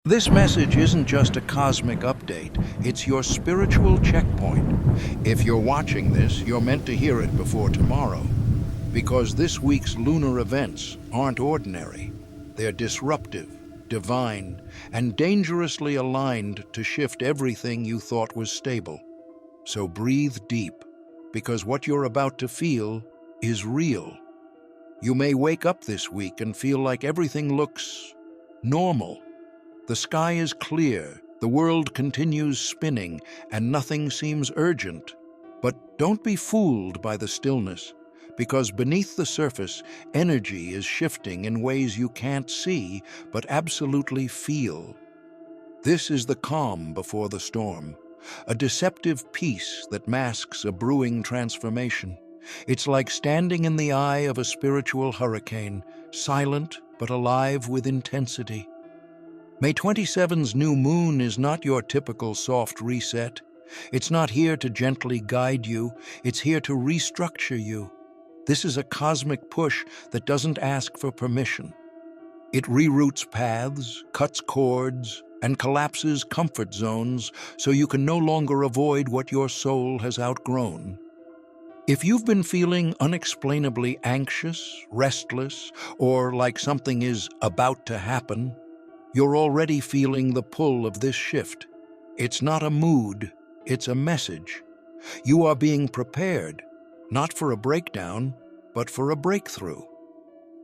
This message isn't just a cosmic update, it's your spiritual checkpoint. If you're watching this, you're meant to hear it before tomorrow. Because this week's lunar events aren't ordinary. They're disruptive, divine, and dangerously aligned to shift everything you thought was stable. So breathe deep, because what you're about to feel is real. You may wake up this week and feel like everything looks normal. The sky is clear, the world continues spinning, and nothing seems urgent. But don't be fooled by the stillness, because beneath the surface, energy is shifting in ways you can't see, but absolutely feel. This is the calm before the storm, a deceptive peace that masks a brewing transformation. It's like standing in the eye of a spiritual hurricane, silent but alive with intensity. May 27's new moon is not your typical soft reset. It's not here to gently guide you, it's here to restructure you. This is a cosmic push that doesn't ask for permission. It reroutes paths, cuts cords, and collapses comfort zones so you can no longer avoid what your soul has outgrown. If you've been feeling unexplainably anxious, restless, or like something is about to happen, you're already feeling the pull of this shift. It's not a mood, it's a message. You are being prepared, not for a breakdown, but for a breakthrough.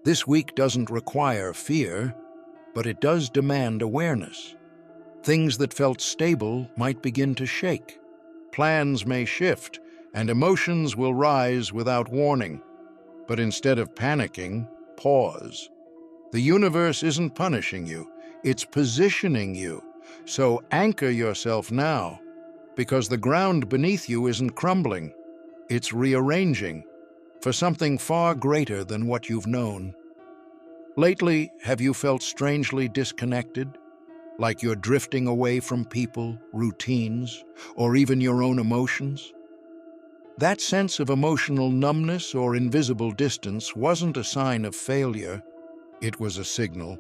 This week doesn't require fear, but it does demand awareness. Things that felt stable might begin to shake. Plans may shift, and emotions will rise without warning. But instead of panicking, pause. The universe isn't punishing you, it's positioning you. So anchor yourself now, because the ground beneath you isn't crumbling, it's rearranging for something far greater than what you've known. Lately, have you felt strangely disconnected? Like you're drifting away from people, routines, or even your own emotions? That sense of emotional numbness or invisible distance wasn't a sign of failure, it was a signal.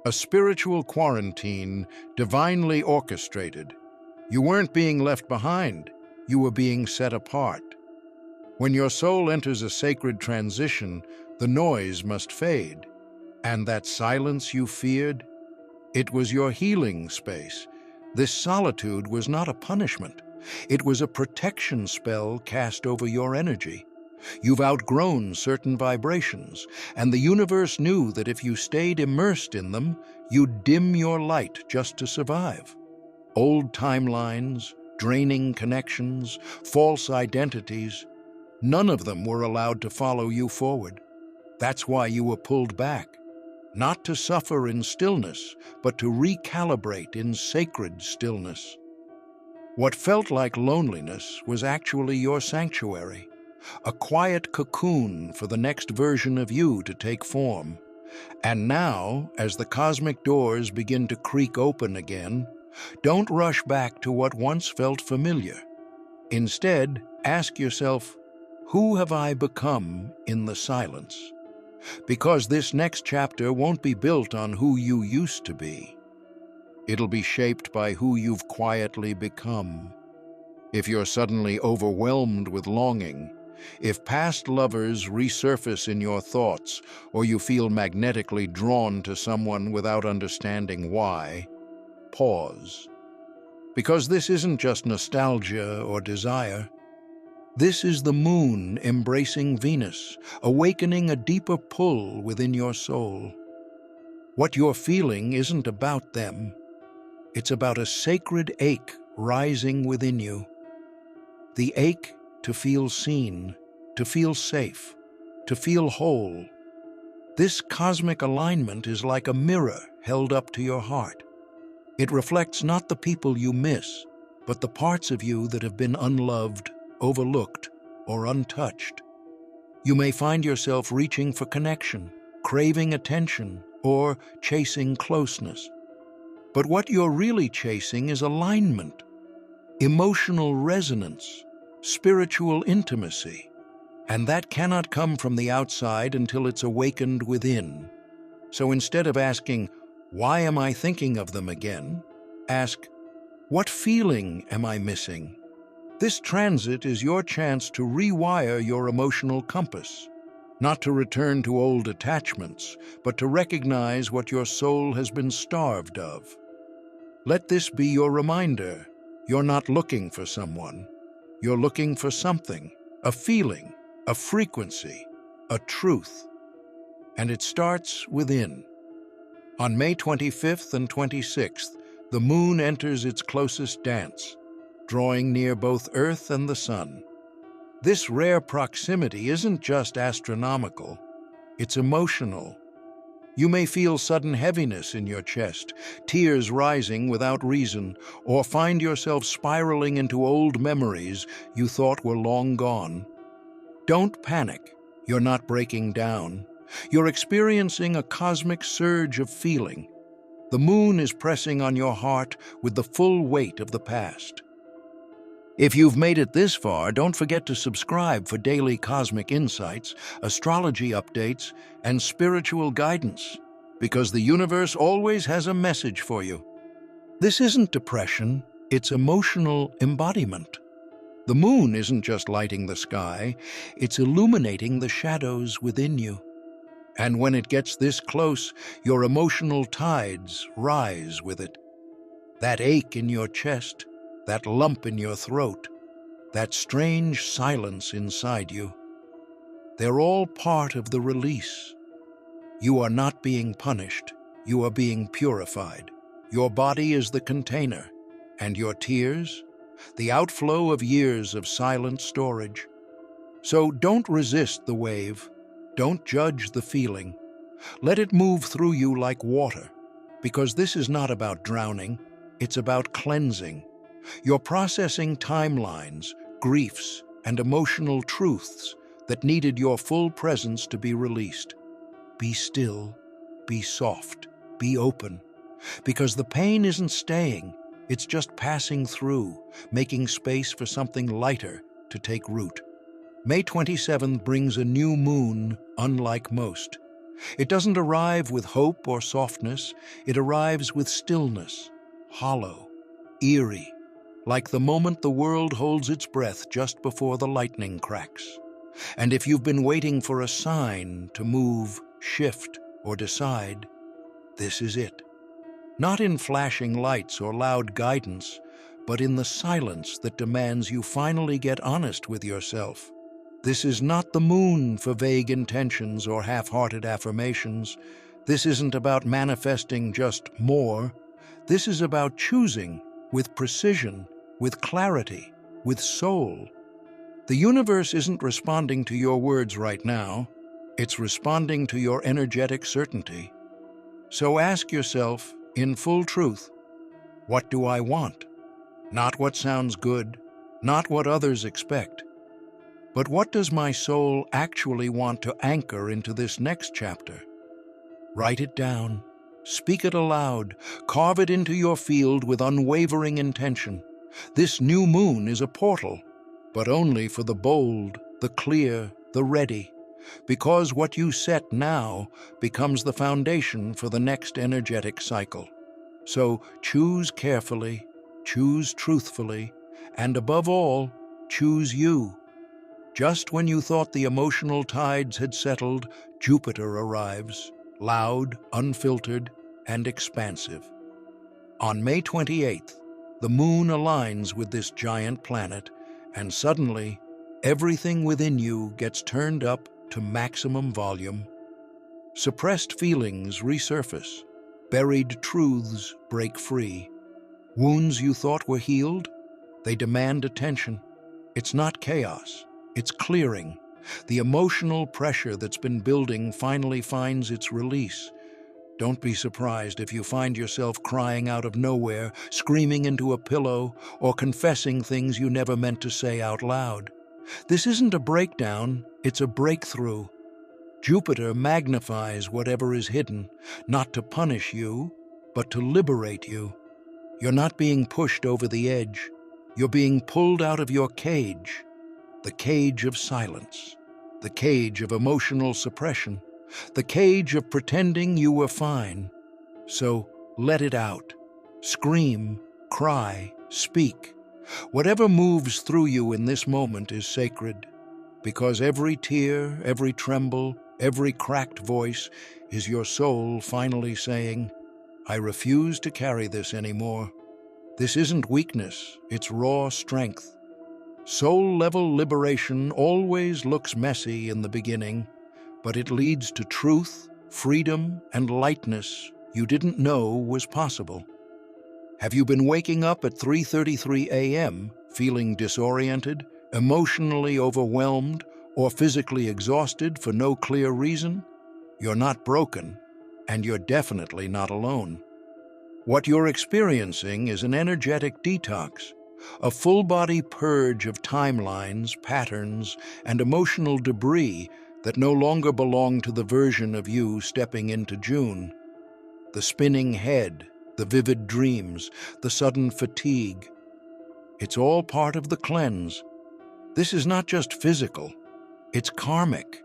A spiritual quarantine, divinely orchestrated. You weren't being left behind, you were being set apart. When your soul enters a sacred transition, the noise must fade. And that silence you feared? It was your healing space. This solitude was not a punishment. It was a protection spell cast over your energy. You've outgrown certain vibrations, and the universe knew that if you stayed immersed in them, you'd dim your light just to survive. Old timelines, draining connections, false identities, none of them were allowed to follow you forward. That's why you were pulled back, not to suffer in stillness, but to recalibrate in sacred stillness. What felt like loneliness was actually your sanctuary, a quiet cocoon for the next version of you to take form. And now, as the cosmic doors begin to creak open again, don't rush back to what once felt familiar. Instead, ask yourself, who have I become in the silence? Because this next chapter won't be built on who you used to be. It'll be shaped by who you've quietly become. If you're suddenly overwhelmed with longing, if past lovers resurface in your thoughts, or you feel magnetically drawn to someone without understanding why, pause. Because this isn't just nostalgia or desire. This is the moon embracing Venus, awakening a deeper pull within your soul. What you're feeling isn't about them. It's about a sacred ache rising within you. The ache to feel seen, to feel safe, to feel whole. This cosmic alignment is like a mirror held up to your heart. It reflects not the people you miss, but the parts of you that have been unloved, overlooked, or untouched. You may find yourself reaching for connection, craving attention, or chasing closeness. But what you're really chasing is alignment, emotional resonance, spiritual intimacy, and that cannot come from the outside until it's awakened within. So instead of asking, Why am I thinking of them again? Ask, what feeling am I missing? This transit is your chance to rewire your emotional compass, not to return to old attachments, but to recognize what your soul has been starved of. Let this be your reminder. You're not looking for someone. You're looking for something, a feeling, a frequency, a truth. And it starts within. On May 25th and 26th, the moon enters its closest dance, drawing near both Earth and the Sun. This rare proximity isn't just astronomical, it's emotional. You may feel sudden heaviness in your chest, tears rising without reason, or find yourself spiraling into old memories you thought were long gone. Don't panic. You're not breaking down. You're experiencing a cosmic surge of feeling. The moon is pressing on your heart with the full weight of the past. If you've made it this far, don't forget to subscribe for daily cosmic insights, astrology updates, and spiritual guidance, because the universe always has a message for you. This isn't depression, it's emotional embodiment. The moon isn't just lighting the sky, it's illuminating the shadows within you. And when it gets this close, your emotional tides rise with it. That ache in your chest, that lump in your throat, that strange silence inside you. They're all part of the release. You are not being punished, you are being purified. Your body is the container, and your tears, the outflow of years of silent storage. So don't resist the wave, don't judge the feeling. Let it move through you like water, because this is not about drowning, it's about cleansing. You're processing timelines, griefs, and emotional truths that needed your full presence to be released. Be still, be soft, be open, because the pain isn't staying, it's just passing through, making space for something lighter to take root. May 27th brings a new moon unlike most. It doesn't arrive with hope or softness, it arrives with stillness, hollow, eerie, like the moment the world holds its breath just before the lightning cracks. And if you've been waiting for a sign to move, shift, or decide, this is it. Not in flashing lights or loud guidance, but in the silence that demands you finally get honest with yourself. This is not the moon for vague intentions or half-hearted affirmations. This isn't about manifesting just more. This is about choosing with precision, with clarity, with soul. The universe isn't responding to your words right now. It's responding to your energetic certainty. So ask yourself, in full truth, what do I want? Not what sounds good, not what others expect, but what does my soul actually want to anchor into this next chapter? Write it down, speak it aloud, carve it into your field with unwavering intention. This new moon is a portal, but only for the bold, the clear, the ready, because what you set now becomes the foundation for the next energetic cycle. So choose carefully, choose truthfully, and above all, choose you. Just when you thought the emotional tides had settled, Jupiter arrives, loud, unfiltered, and expansive. On May 28th, the moon aligns with this giant planet, and suddenly, everything within you gets turned up to maximum volume. Suppressed feelings resurface, buried truths break free. Wounds you thought were healed, they demand attention. It's not chaos, it's clearing. The emotional pressure that's been building finally finds its release. Don't be surprised if you find yourself crying out of nowhere, screaming into a pillow, or confessing things you never meant to say out loud. This isn't a breakdown, it's a breakthrough. Jupiter magnifies whatever is hidden, not to punish you, but to liberate you. You're not being pushed over the edge. You're being pulled out of your cage, the cage of silence, the cage of emotional suppression, the cage of pretending you were fine. So let it out. Scream, cry, speak. Whatever moves through you in this moment is sacred, because every tear, every tremble, every cracked voice is your soul finally saying, I refuse to carry this anymore. This isn't weakness, it's raw strength. Soul-level liberation always looks messy in the beginning, but it leads to truth, freedom, and lightness you didn't know was possible. Have you been waking up at 3:33 a.m. feeling disoriented, emotionally overwhelmed, or physically exhausted for no clear reason? You're not broken, and you're definitely not alone. What you're experiencing is an energetic detox, a full-body purge of timelines, patterns, and emotional debris that no longer belong to the version of you stepping into June. The spinning head, the vivid dreams, the sudden fatigue. It's all part of the cleanse. This is not just physical, it's karmic.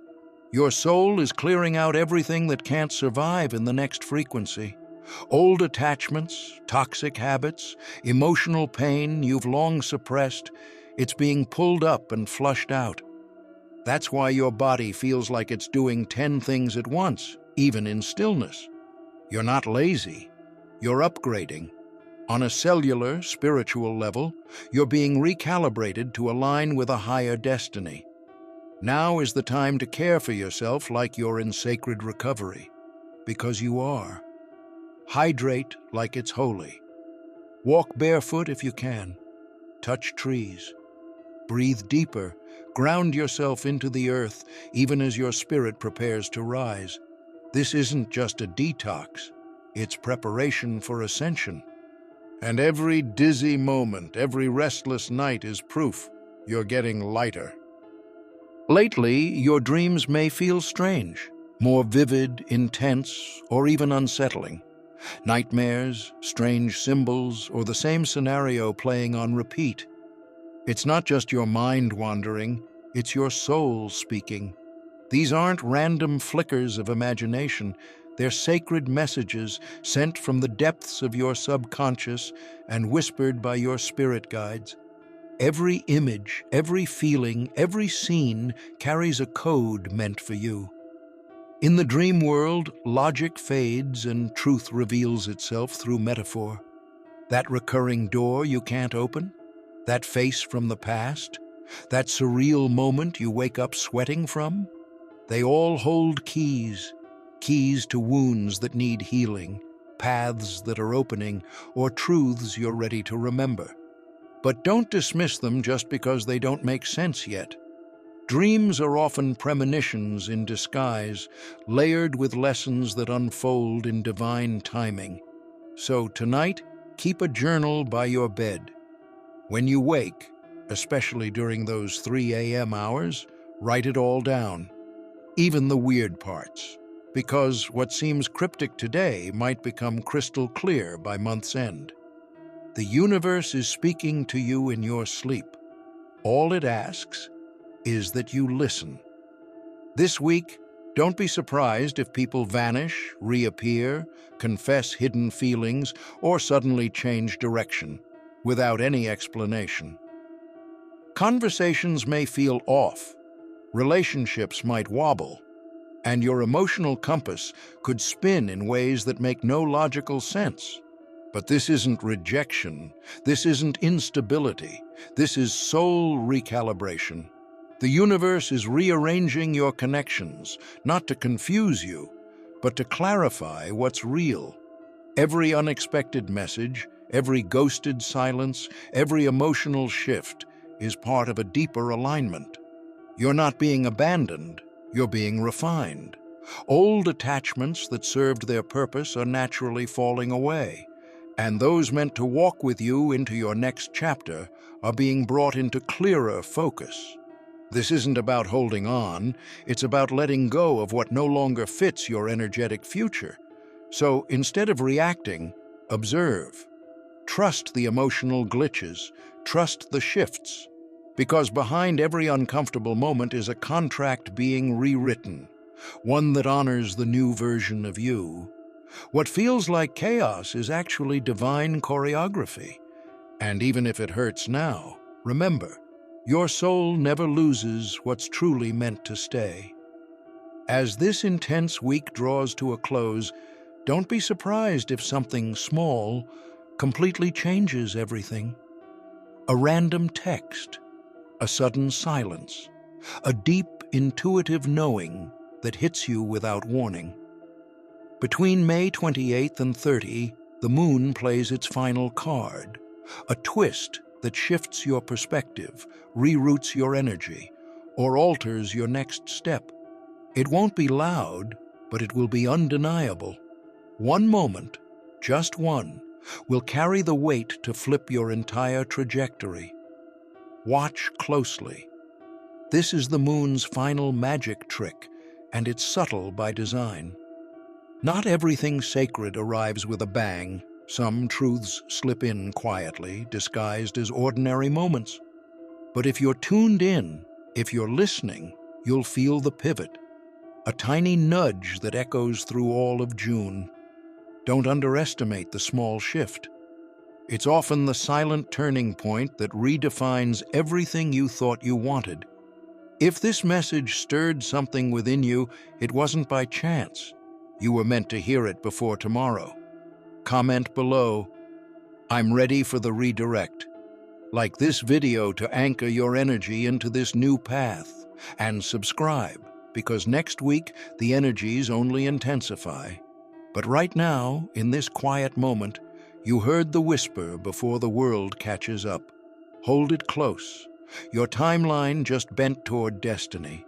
Your soul is clearing out everything that can't survive in the next frequency. Old attachments, toxic habits, emotional pain you've long suppressed, it's being pulled up and flushed out. That's why your body feels like it's doing 10 things at once, even in stillness. You're not lazy. You're upgrading. On a cellular, spiritual level, you're being recalibrated to align with a higher destiny. Now is the time to care for yourself like you're in sacred recovery, because you are. Hydrate like it's holy. Walk barefoot if you can. Touch trees. Breathe deeper. Ground yourself into the earth, even as your spirit prepares to rise. This isn't just a detox. It's preparation for ascension. And every dizzy moment, every restless night is proof you're getting lighter. Lately, your dreams may feel strange, more vivid, intense, or even unsettling. Nightmares, strange symbols, or the same scenario playing on repeat. It's not just your mind wandering, it's your soul speaking. These aren't random flickers of imagination. They're sacred messages sent from the depths of your subconscious and whispered by your spirit guides. Every image, every feeling, every scene carries a code meant for you. In the dream world, logic fades and truth reveals itself through metaphor. That recurring door you can't open, that face from the past, that surreal moment you wake up sweating from, they all hold keys to wounds that need healing, paths that are opening, or truths you're ready to remember. But don't dismiss them just because they don't make sense yet. Dreams are often premonitions in disguise, layered with lessons that unfold in divine timing. So tonight, keep a journal by your bed. When you wake, especially during those 3 a.m. hours, write it all down, even the weird parts, because what seems cryptic today might become crystal clear by month's end. The universe is speaking to you in your sleep. All it asks is that you listen. This week, don't be surprised if people vanish, reappear, confess hidden feelings, or suddenly change direction, without any explanation. Conversations may feel off, relationships might wobble, and your emotional compass could spin in ways that make no logical sense. But this isn't rejection, this isn't instability, this is soul recalibration. The universe is rearranging your connections, not to confuse you, but to clarify what's real. Every unexpected message, every ghosted silence, every emotional shift is part of a deeper alignment. You're not being abandoned, you're being refined. Old attachments that served their purpose are naturally falling away, and those meant to walk with you into your next chapter are being brought into clearer focus. This isn't about holding on, it's about letting go of what no longer fits your energetic future. So instead of reacting, observe. Trust the emotional glitches, trust the shifts, because behind every uncomfortable moment is a contract being rewritten, one that honors the new version of you. What feels like chaos is actually divine choreography. And even if it hurts now, remember, your soul never loses what's truly meant to stay. As this intense week draws to a close, don't be surprised if something small completely changes everything. A random text, a sudden silence, a deep, intuitive knowing that hits you without warning. Between May 28th and 30, the moon plays its final card, a twist that shifts your perspective, reroutes your energy, or alters your next step. It won't be loud, but it will be undeniable. One moment, just one, will carry the weight to flip your entire trajectory. Watch closely. This is the moon's final magic trick, and it's subtle by design. Not everything sacred arrives with a bang. Some truths slip in quietly, disguised as ordinary moments. But if you're tuned in, if you're listening, you'll feel the pivot, a tiny nudge that echoes through all of June. Don't underestimate the small shift. It's often the silent turning point that redefines everything you thought you wanted. If this message stirred something within you, it wasn't by chance. You were meant to hear it before tomorrow. Comment below, "I'm ready for the redirect." Like this video to anchor your energy into this new path. And subscribe, because next week the energies only intensify. But right now, in this quiet moment, you heard the whisper before the world catches up. Hold it close. Your timeline just bent toward destiny.